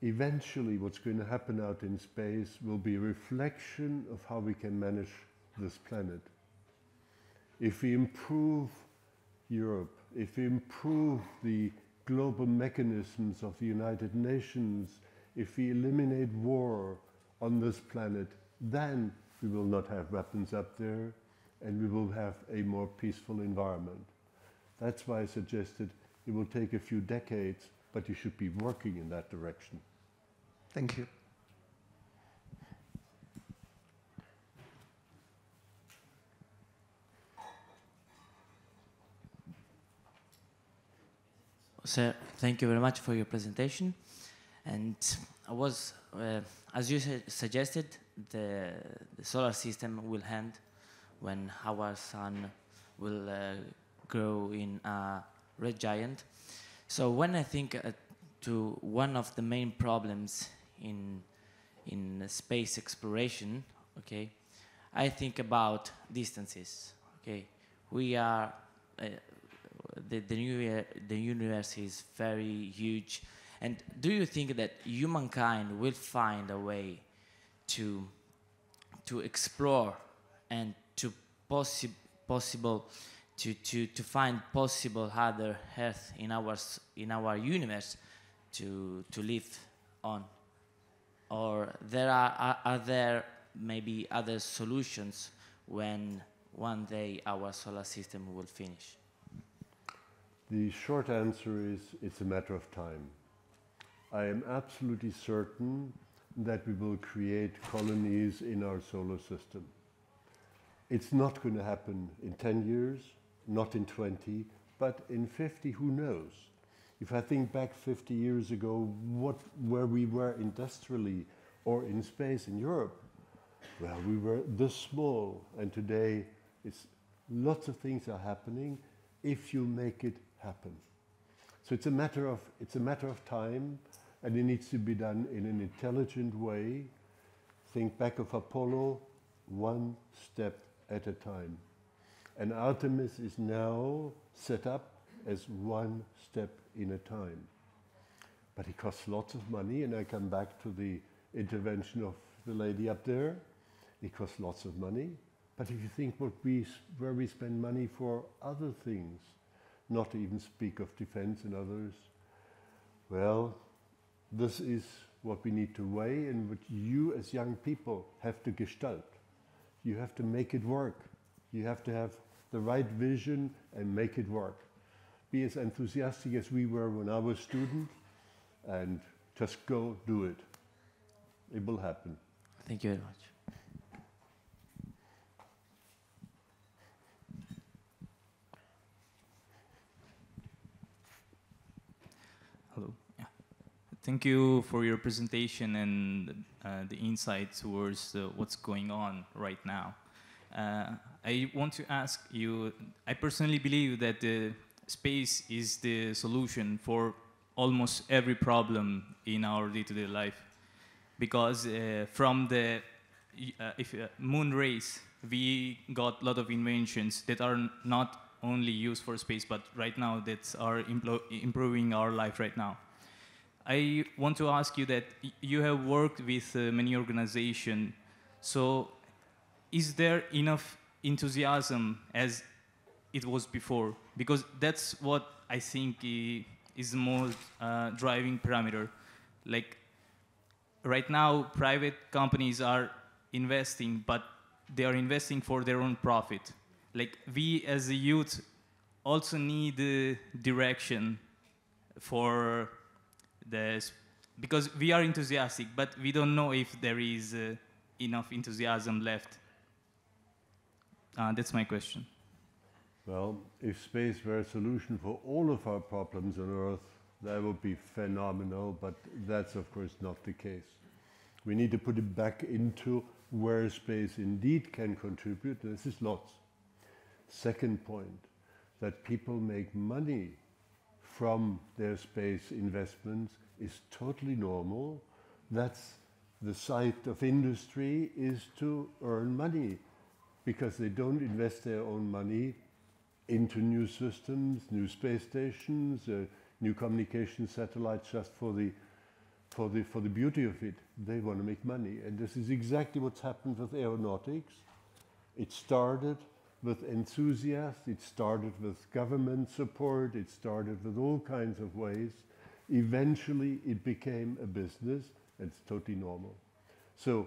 Eventually, what's going to happen out in space will be a reflection of how we can manage this planet. If we improve Europe, if we improve the global mechanisms of the United Nations, if we eliminate war on this planet, then we will not have weapons up there and we will have a more peaceful environment. That's why I suggested it will take a few decades, but you should be working in that direction. Thank you. Sir, thank you very much for your presentation. And I was, as you suggested, the solar system will end when our sun will grow in a red giant. So when I think to one of the main problems in space exploration, okay, I think about distances. Okay, we are the universe is very huge, and do you think that humankind will find a way to explore and to find possible other Earth in our universe to live on, or are there maybe other solutions when one day our solar system will finish? The short answer is it's a matter of time. I am absolutely certain that we will create colonies in our solar system. It's not going to happen in 10 years, not in 20, but in 50, who knows? If I think back 50 years ago, where we were industrially or in space in Europe, well, we were this small, and today lots of things are happening if you make it happen. So it's a matter of time, and it needs to be done in an intelligent way. Think back of Apollo, one step at a time. And Artemis is now set up as one step in a time. But it costs lots of money, and I come back to the intervention of the lady up there. It costs lots of money. But if you think where we spend money for other things, not to even speak of defense and others, well, this is what we need to weigh and what you as young people have to gestalt. You have to make it work. You have to have the right vision and make it work. Be as enthusiastic as we were when I was a student, and just go do it. It will happen. Thank you very much. Hello. Yeah. Thank you for your presentation and the insight towards what's going on right now. I want to ask you, I personally believe that the space is the solution for almost every problem in our day-to-day life. Because from the moon race, we got a lot of inventions that are not only used for space, but right now that are improving our life right now. I want to ask you that you have worked with many organizations, so is there enough enthusiasm as it was before? Because that's what I think is the most driving parameter. Like right now, private companies are investing, but they are investing for their own profit. Like we as a youth also need direction for this, because we are enthusiastic, but we don't know if there is enough enthusiasm left. That's my question. Well, if space were a solution for all of our problems on Earth, that would be phenomenal, but that's of course not the case. We need to put it back into where space indeed can contribute. This is lots. Second point, that people make money from their space investments is totally normal. That's the side of industry, is to earn money, because they don't invest their own money into new systems, new space stations, new communication satellites just for the beauty of it. They want to make money, and this is exactly what's happened with aeronautics. It started with enthusiasts, it started with government support, it started with all kinds of ways. Eventually it became a business, and it's totally normal. So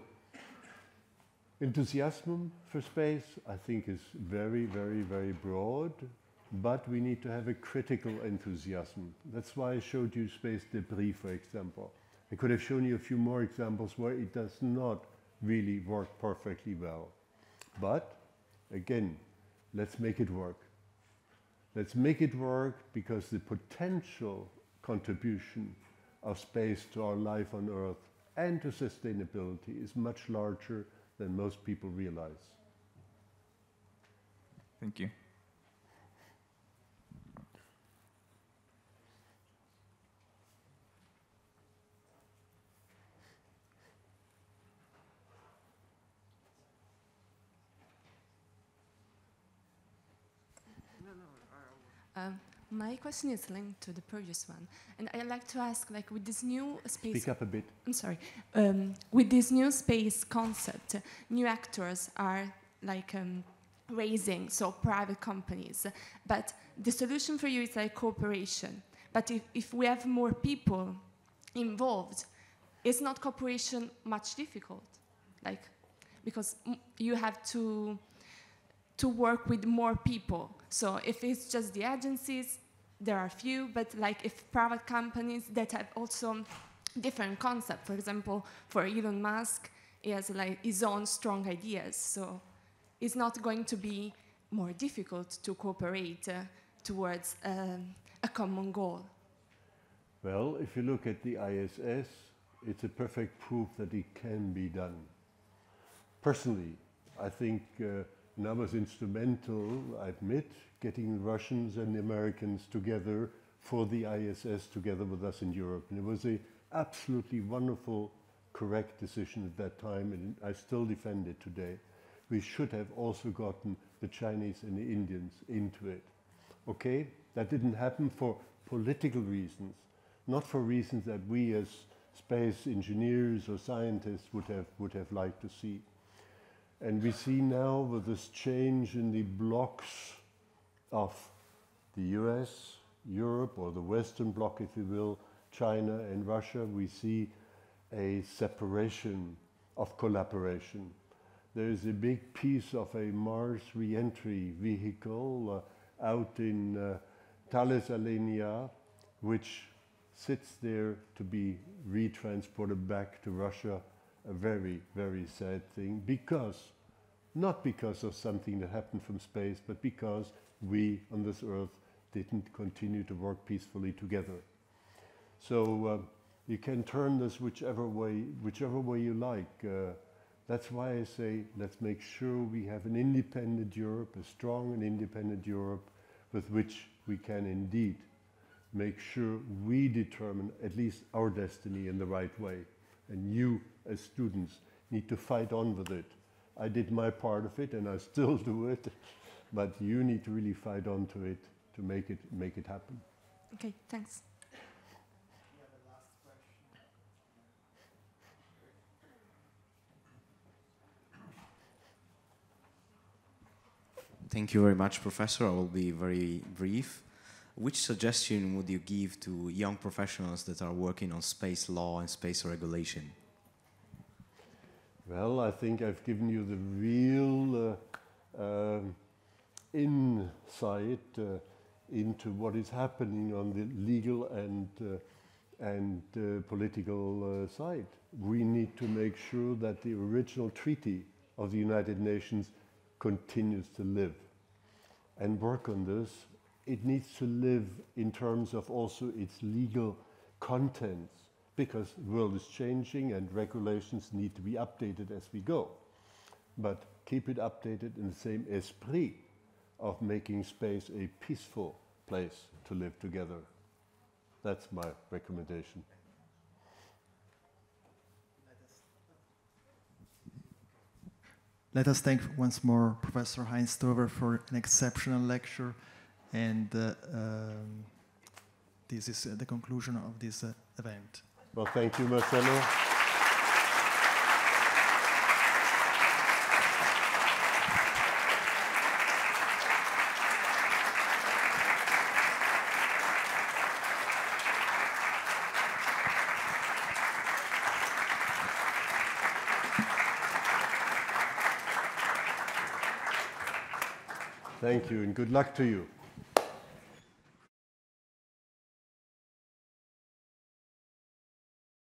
enthusiasm for space, I think, is very, very, very broad, but we need to have a critical enthusiasm. That's why I showed you space debris, for example. I could have shown you a few more examples where it does not really work perfectly well. But again, let's make it work. Let's make it work, because the potential contribution of space to our life on Earth and to sustainability is much larger than most people realize. Thank you. My question is linked to the previous one, and I'd like to ask, like, with this new space... Speak up a bit. I'm sorry. With this new space concept, new actors are, like, raising, so private companies. But the solution for you is, like, cooperation. But if we have more people involved, is not cooperation much difficult? Like, because you have to work with more people. So if it's just the agencies, there are few, but like if private companies that have also different concepts, for example, for Elon Musk, he has like his own strong ideas. So is not going to be more difficult to cooperate towards a common goal? Well, if you look at the ISS, it's a perfect proof that it can be done. Personally, I think, and I was instrumental, I admit, getting the Russians and the Americans together for the ISS together with us in Europe. And it was an absolutely wonderful, correct decision at that time, and I still defend it today. We should have also gotten the Chinese and the Indians into it. Okay? That didn't happen for political reasons, not for reasons that we as space engineers or scientists would have liked to see. And we see now with this change in the blocks of the US, Europe, or the Western bloc, if you will, China and Russia, we see a separation of collaboration. There is a big piece of a Mars re-entry vehicle out in Thales Alenia, which sits there to be retransported back to Russia. A very, very sad thing, because, not because of something that happened from space, but because we on this Earth didn't continue to work peacefully together. So you can turn this whichever way you like. That's why I say, let's make sure we have an independent Europe, a strong and independent Europe, with which we can indeed make sure we determine at least our destiny in the right way. And you, as students, need to fight on with it. I did my part of it, and I still do it, but you need to really fight on to it to make it happen. Okay, thanks. Thank you very much, Professor. I will be very brief. Which suggestion would you give to young professionals that are working on space law and space regulation? Well, I think I've given you the real insight into what is happening on the legal and political side. We need to make sure that the original treaty of the United Nations continues to live and work on this. It needs to live in terms of also its legal contents, because the world is changing and regulations need to be updated as we go. But keep it updated in the same esprit of making space a peaceful place to live together. That's my recommendation. Let us thank once more Professor Heinz Stoewer for an exceptional lecture, and this is the conclusion of this event. Well, thank you, Marcello. Thank you, and good luck to you.